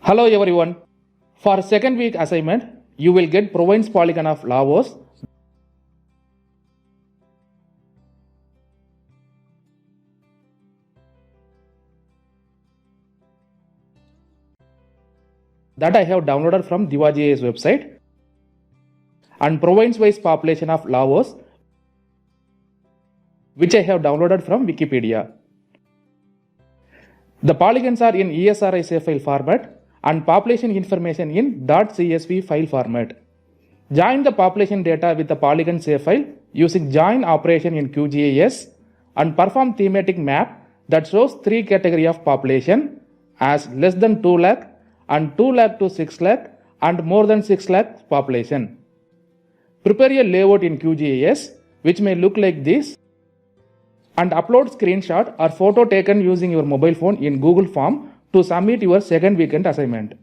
Hello everyone. For second week assignment, you will get province polygon of Laos. That I have downloaded from QGIS website, and province-wise population of Laos, which I have downloaded from Wikipedia. The polygons are in ESRI Shapefile format and population information in .csv file format. Join the population data with the polygon Shapefile using join operation in QGIS and perform thematic map that shows three categories of population as less than 2 lakh and 2 lakh to 6 lakh and more than 6 lakh population. Prepare a layout in QGIS which may look like this and upload screenshot or photo taken using your mobile phone in Google Form to submit your second weekend assignment.